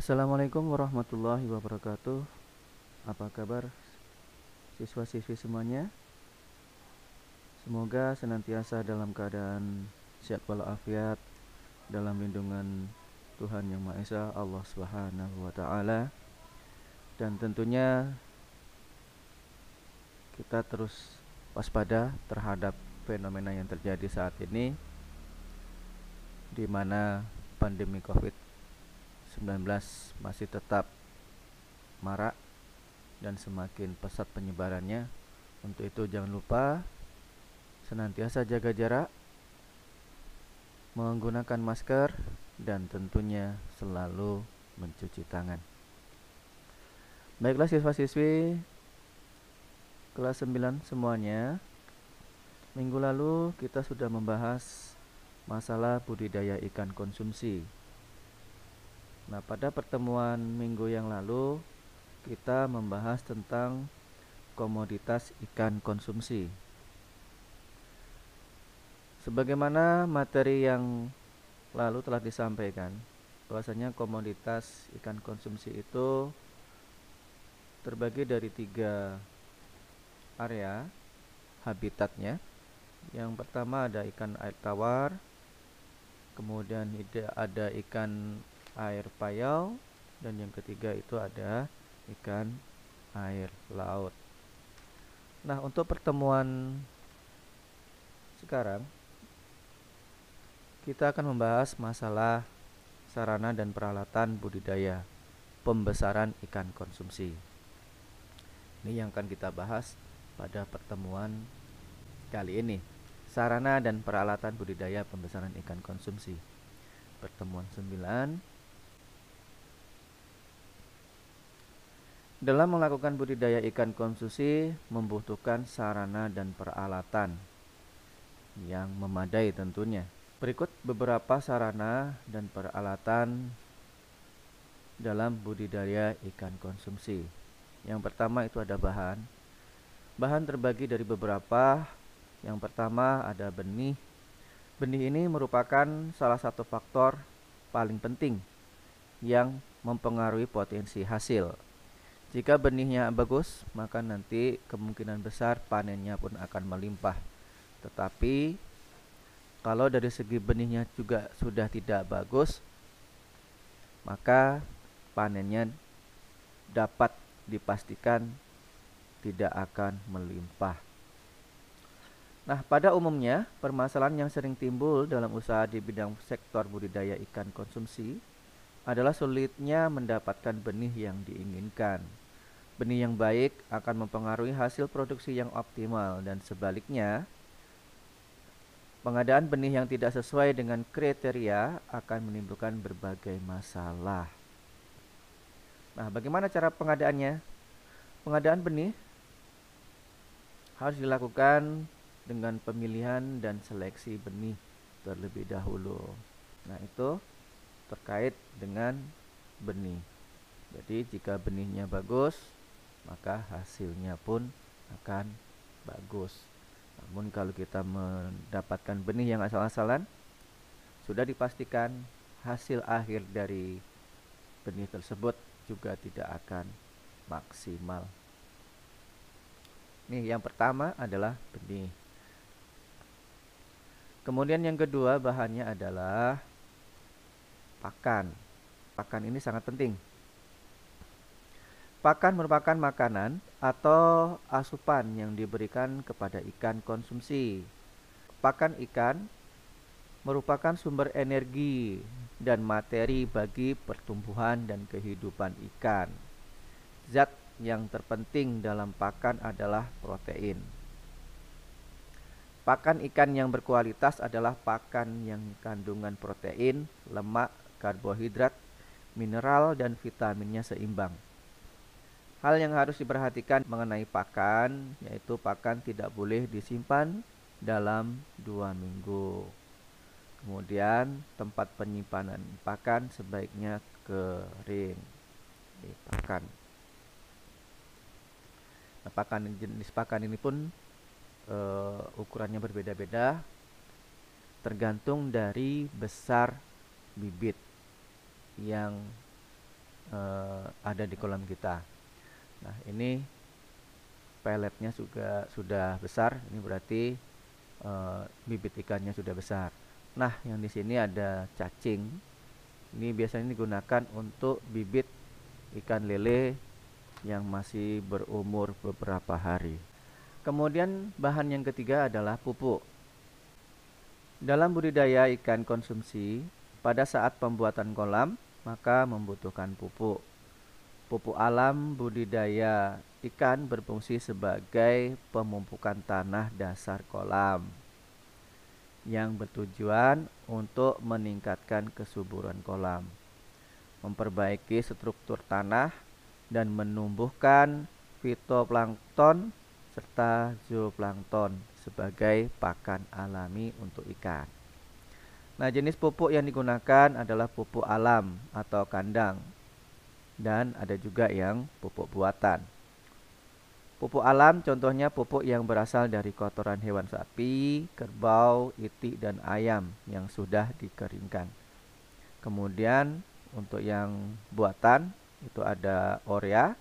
Assalamualaikum warahmatullahi wabarakatuh. Apa kabar siswa-siswi semuanya? Semoga senantiasa dalam keadaan sehat walafiat dalam lindungan Tuhan Yang Maha Esa, Allah Subhanahu wa taala. Dan tentunya kita terus waspada terhadap fenomena yang terjadi saat ini, di mana pandemi COVID-19 masih tetap marak dan semakin pesat penyebarannya. Untuk itu jangan lupa senantiasa jaga jarak, menggunakan masker, dan tentunya selalu mencuci tangan. Baiklah siswa-siswi kelas 9 semuanya, minggu lalu kita sudah membahas masalah budidaya ikan konsumsi. Nah, pada pertemuan minggu yang lalu kita membahas tentang komoditas ikan konsumsi. Sebagaimana materi yang lalu telah disampaikan, bahwasanya komoditas ikan konsumsi itu terbagi dari 3 area habitatnya. Yang pertama ada ikan air tawar, kemudian ada ikan air payau, dan yang ketiga itu ada ikan air laut. Nah, untuk pertemuan sekarang kita akan membahas masalah sarana dan peralatan budidaya pembesaran ikan konsumsi. Ini yang akan kita bahas pada pertemuan kali ini. Sarana dan peralatan budidaya pembesaran ikan konsumsi. Pertemuan 9. Dalam melakukan budidaya ikan konsumsi membutuhkan sarana dan peralatan yang memadai tentunya. Berikut beberapa sarana dan peralatan dalam budidaya ikan konsumsi. Yang pertama itu ada bahan. Bahan terbagi dari beberapa. Yang pertama ada benih. Benih ini merupakan salah satu faktor paling penting yang mempengaruhi potensi hasil. Jika benihnya bagus, maka nanti kemungkinan besar panennya pun akan melimpah. Tetapi kalau dari segi benihnya juga sudah tidak bagus, maka panennya dapat dipastikan tidak akan melimpah. Nah, pada umumnya permasalahan yang sering timbul dalam usaha di bidang sektor budidaya ikan konsumsi adalah sulitnya mendapatkan benih yang diinginkan. Benih yang baik akan mempengaruhi hasil produksi yang optimal, dan sebaliknya pengadaan benih yang tidak sesuai dengan kriteria akan menimbulkan berbagai masalah. Nah, bagaimana cara pengadaannya? Pengadaan benih harus dilakukan dengan pemilihan dan seleksi benih terlebih dahulu. Nah, itu terkait dengan benih. Jadi, jika benihnya bagus, maka hasilnya pun akan bagus. Namun kalau kita mendapatkan benih yang asal-asalan, sudah dipastikan hasil akhir dari benih tersebut juga tidak akan maksimal. Nih, yang pertama adalah benih. Kemudian yang kedua bahannya adalah pakan. Pakan ini sangat penting. Pakan merupakan makanan atau asupan yang diberikan kepada ikan konsumsi. Pakan ikan merupakan sumber energi dan materi bagi pertumbuhan dan kehidupan ikan. Zat yang terpenting dalam pakan adalah protein. Pakan ikan yang berkualitas adalah pakan yang kandungan protein, lemak, karbohidrat, mineral, dan vitaminnya seimbang. Hal yang harus diperhatikan mengenai pakan, yaitu pakan tidak boleh disimpan dalam 2 minggu. Kemudian tempat penyimpanan pakan sebaiknya kering. Pakan. Nah, jenis pakan ini pun ukurannya berbeda-beda, tergantung dari besar bibit yang ada di kolam kita. Nah, ini peletnya juga sudah besar, ini berarti bibit ikannya sudah besar. Nah, yang di sini ada cacing. Ini biasanya digunakan untuk bibit ikan lele yang masih berumur beberapa hari. Kemudian bahan yang ketiga adalah pupuk. Dalam budidaya ikan konsumsi, pada saat pembuatan kolam, maka membutuhkan pupuk. Pupuk alam budidaya ikan berfungsi sebagai pemupukan tanah dasar kolam yang bertujuan untuk meningkatkan kesuburan kolam, memperbaiki struktur tanah, dan menumbuhkan fitoplankton serta zooplankton sebagai pakan alami untuk ikan. Nah, jenis pupuk yang digunakan adalah pupuk alam atau kandang, dan ada juga yang pupuk buatan. Pupuk alam contohnya pupuk yang berasal dari kotoran hewan sapi, kerbau, itik, dan ayam yang sudah dikeringkan. Kemudian untuk yang buatan itu ada Urea,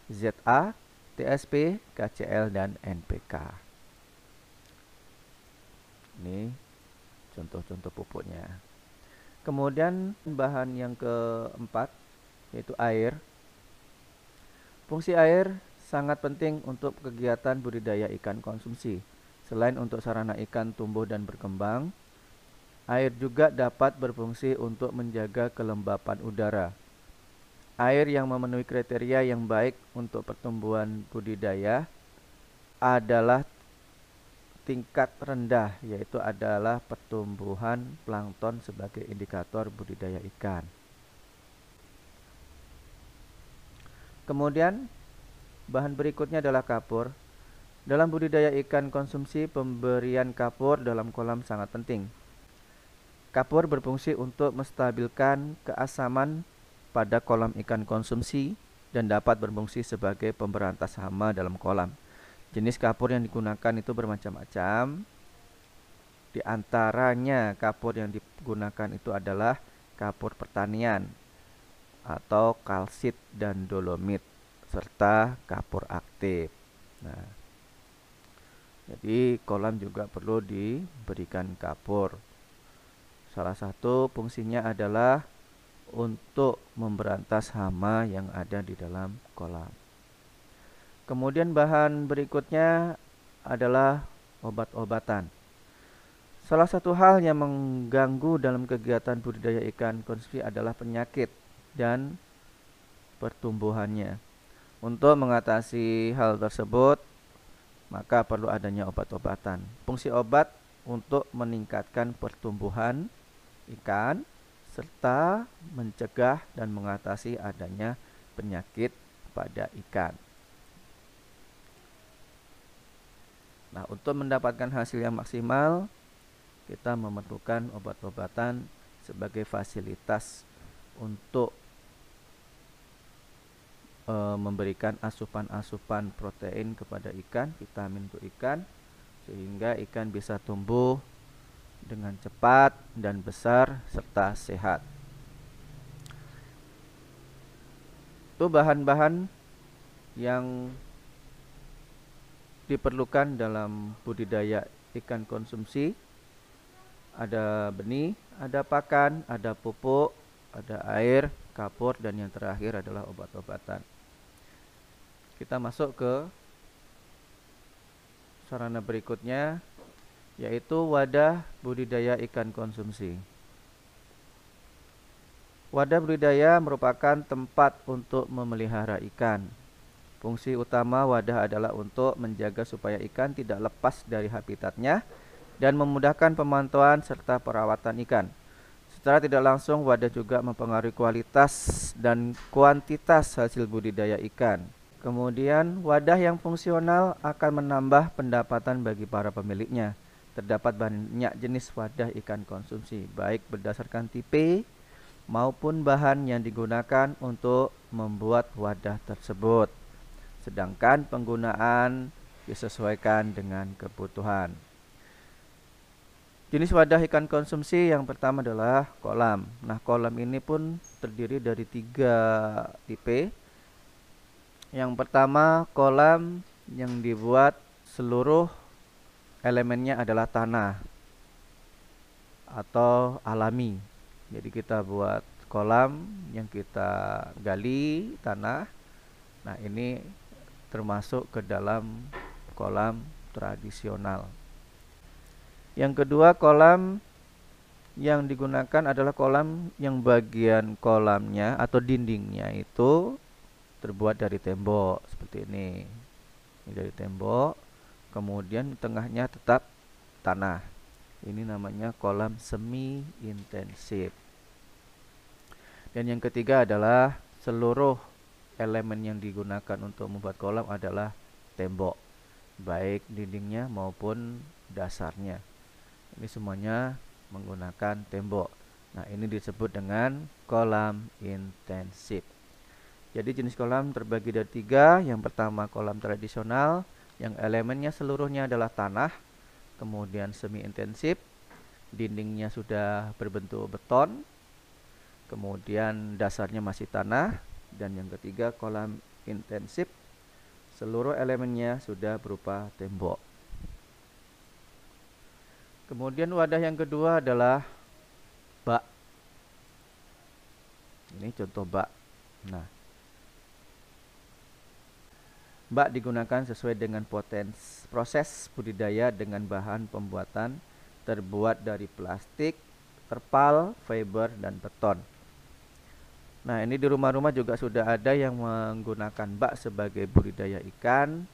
ZA, TSP, KCL, dan NPK. Ini contoh-contoh pupuknya. Kemudian bahan yang keempat yaitu air. Fungsi air sangat penting untuk kegiatan budidaya ikan konsumsi. Selain untuk sarana ikan tumbuh dan berkembang, air juga dapat berfungsi untuk menjaga kelembapan udara. Air yang memenuhi kriteria yang baik untuk pertumbuhan budidaya adalah tingkat rendah, yaitu adalah pertumbuhan plankton sebagai indikator budidaya ikan. Kemudian bahan berikutnya adalah kapur. Dalam budidaya ikan konsumsi, pemberian kapur dalam kolam sangat penting. Kapur berfungsi untuk menstabilkan keasaman pada kolam ikan konsumsi dan dapat berfungsi sebagai pemberantas hama dalam kolam. Jenis kapur yang digunakan itu bermacam-macam. Di antaranya kapur yang digunakan itu adalah kapur pertanian atau kalsit dan dolomit, serta kapur aktif. Nah, jadi kolam juga perlu diberikan kapur. Salah satu fungsinya adalah untuk memberantas hama yang ada di dalam kolam. Kemudian bahan berikutnya adalah obat-obatan. Salah satu hal yang mengganggu dalam kegiatan budidaya ikan konsumsi adalah penyakit dan pertumbuhannya. Untuk mengatasi hal tersebut, maka perlu adanya obat-obatan. Fungsi obat untuk meningkatkan pertumbuhan ikan serta mencegah dan mengatasi adanya penyakit pada ikan. Nah, untuk mendapatkan hasil yang maksimal, kita memerlukan obat-obatan sebagai fasilitas untuk memberikan asupan-asupan protein kepada ikan, vitamin untuk ikan, sehingga ikan bisa tumbuh dengan cepat dan besar serta sehat. Itu bahan-bahan yang diperlukan dalam budidaya ikan konsumsi. Ada benih, ada pakan, ada pupuk, ada air, kapur, dan yang terakhir adalah obat-obatan. Kita masuk ke sarana berikutnya, yaitu wadah budidaya ikan konsumsi. Wadah budidaya merupakan tempat untuk memelihara ikan. Fungsi utama wadah adalah untuk menjaga supaya ikan tidak lepas dari habitatnya dan memudahkan pemantauan serta perawatan ikan. Secara tidak langsung, wadah juga mempengaruhi kualitas dan kuantitas hasil budidaya ikan. Kemudian, wadah yang fungsional akan menambah pendapatan bagi para pemiliknya. Terdapat banyak jenis wadah ikan konsumsi, baik berdasarkan tipe maupun bahan yang digunakan untuk membuat wadah tersebut. Sedangkan penggunaan disesuaikan dengan kebutuhan. Jenis wadah ikan konsumsi yang pertama adalah kolam. Nah, kolam ini pun terdiri dari 3 tipe. Yang pertama, kolam yang dibuat seluruh elemennya adalah tanah atau alami. Jadi kita buat kolam yang kita gali tanah. Nah, ini termasuk ke dalam kolam tradisional. Yang kedua, kolam yang digunakan adalah kolam yang bagian kolamnya atau dindingnya itu terbuat dari tembok seperti ini. Ini dari tembok, kemudian tengahnya tetap tanah. Ini namanya kolam semi intensif. Dan yang ketiga adalah seluruh elemen yang digunakan untuk membuat kolam adalah tembok, baik dindingnya maupun dasarnya. Ini semuanya menggunakan tembok. Nah, ini disebut dengan kolam intensif. Jadi jenis kolam terbagi dari 3. Yang pertama kolam tradisional, yang elemennya seluruhnya adalah tanah. Kemudian semi intensif, dindingnya sudah berbentuk beton. Kemudian dasarnya masih tanah. Dan yang ketiga kolam intensif, seluruh elemennya sudah berupa tembok. Kemudian wadah yang kedua adalah bak. Ini contoh bak. Nah, bak digunakan sesuai dengan proses budidaya dengan bahan pembuatan terbuat dari plastik, terpal, fiber, dan beton. Nah, ini di rumah-rumah juga sudah ada yang menggunakan bak sebagai budidaya ikan.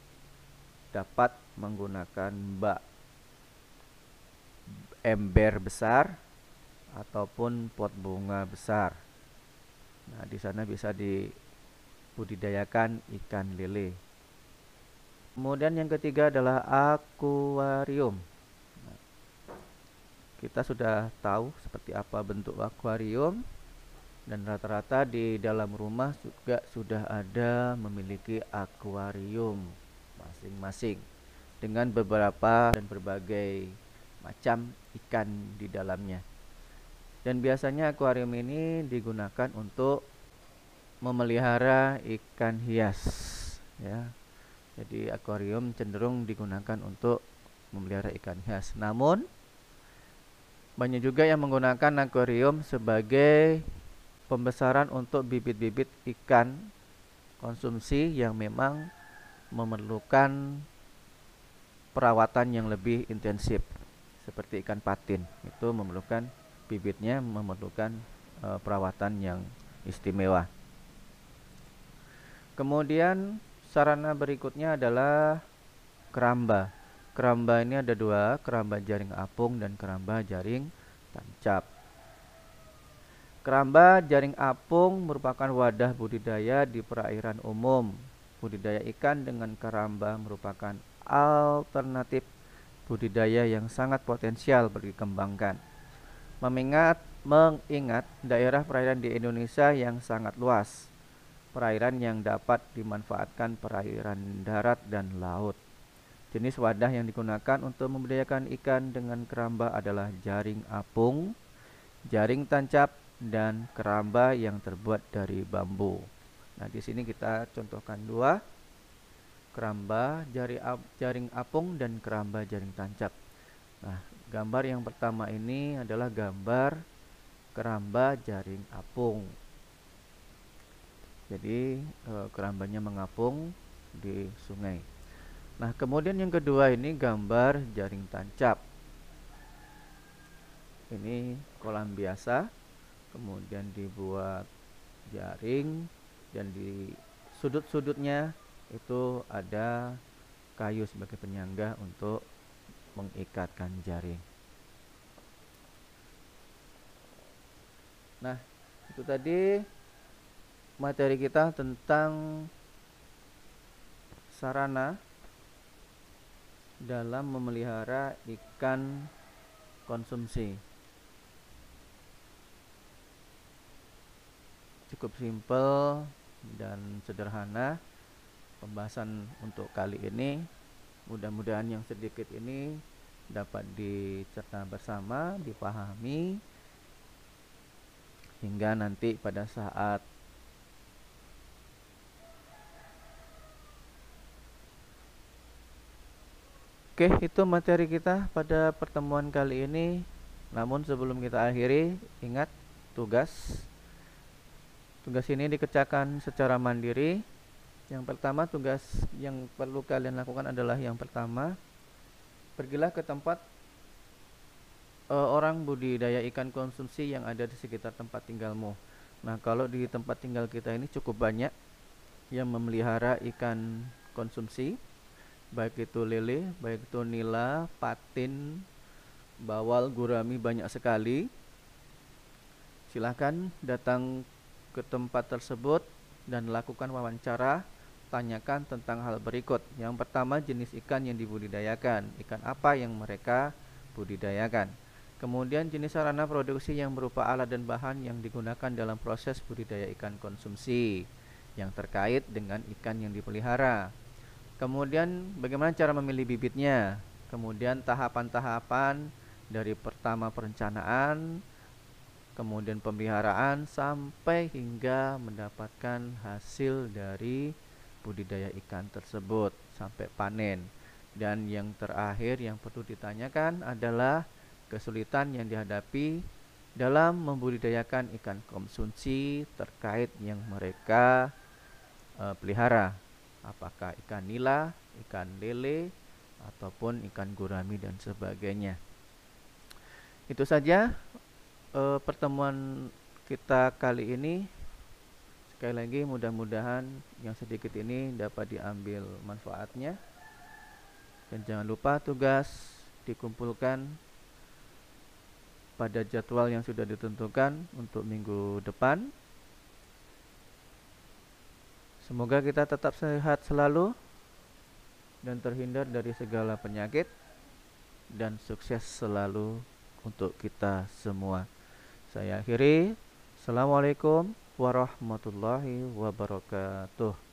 Dapat menggunakan bak ember besar ataupun pot bunga besar. Nah, di sana bisa dibudidayakan ikan lele. Kemudian yang ketiga adalah akuarium. Nah, kita sudah tahu seperti apa bentuk akuarium, dan rata-rata di dalam rumah juga sudah ada memiliki akuarium masing-masing dengan beberapa dan berbagai macam ikan di dalamnya. Dan biasanya akuarium ini digunakan untuk memelihara ikan hias, ya. Jadi akuarium cenderung digunakan untuk memelihara ikan hias. Namun banyak juga yang menggunakan akuarium sebagai pembesaran untuk bibit-bibit ikan konsumsi yang memang memerlukan perawatan yang lebih intensif. Seperti ikan patin, itu memerlukan bibitnya memerlukan perawatan yang istimewa. Kemudian sarana berikutnya adalah keramba. Keramba ini ada 2, keramba jaring apung dan keramba jaring tancap. Keramba jaring apung merupakan wadah budidaya di perairan umum. Budidaya ikan dengan keramba merupakan alternatif budidaya yang sangat potensial dikembangkan. Mengingat daerah perairan di Indonesia yang sangat luas, perairan yang dapat dimanfaatkan perairan darat dan laut. Jenis wadah yang digunakan untuk membudidayakan ikan dengan keramba adalah jaring apung, jaring tancap, dan keramba yang terbuat dari bambu. Nah, di sini kita contohkan 2. Keramba jaring apung dan keramba jaring tancap. Nah, gambar yang pertama ini adalah gambar keramba jaring apung. Jadi kerambanya mengapung di sungai. Nah, kemudian yang kedua ini gambar jaring tancap. Ini kolam biasa, kemudian dibuat jaring, dan di sudut-sudutnya itu ada kayu sebagai penyangga untuk mengikatkan jaring. Nah, itu tadi materi kita tentang sarana dalam memelihara ikan konsumsi. Cukup simpel dan sederhana pembahasan untuk kali ini. Mudah-mudahan yang sedikit ini dapat dicerna bersama, dipahami, hingga nanti pada saat Oke, itu materi kita pada pertemuan kali ini. Namun sebelum kita akhiri, ingat tugas. Tugas ini dikerjakan secara mandiri. Yang pertama, tugas yang perlu kalian lakukan adalah yang pertama, pergilah ke tempat orang budidaya ikan konsumsi yang ada di sekitar tempat tinggalmu. Nah, kalau di tempat tinggal kita ini cukup banyak yang memelihara ikan konsumsi, baik itu lele, baik itu nila, patin, bawal, gurami, banyak sekali. Silahkan datang ke tempat tersebut dan lakukan wawancara. Tanyakan tentang hal berikut. Yang pertama, jenis ikan yang dibudidayakan, ikan apa yang mereka budidayakan. Kemudian jenis sarana produksi yang berupa alat dan bahan yang digunakan dalam proses budidaya ikan konsumsi yang terkait dengan ikan yang dipelihara. Kemudian bagaimana cara memilih bibitnya. Kemudian tahapan-tahapan dari pertama perencanaan, kemudian pemeliharaan, sampai hingga mendapatkan hasil dari budidaya ikan tersebut sampai panen. Dan yang terakhir yang perlu ditanyakan adalah kesulitan yang dihadapi dalam membudidayakan ikan konsumsi terkait yang mereka pelihara. Apakah ikan nila, ikan lele, ataupun ikan gurami dan sebagainya. Itu saja pertemuan kita kali ini. Sekali lagi mudah-mudahan yang sedikit ini dapat diambil manfaatnya. Dan jangan lupa tugas dikumpulkan pada jadwal yang sudah ditentukan untuk minggu depan. Semoga kita tetap sehat selalu dan terhindar dari segala penyakit, dan sukses selalu untuk kita semua. Saya akhiri. Assalamualaikum warahmatullahi wabarakatuh.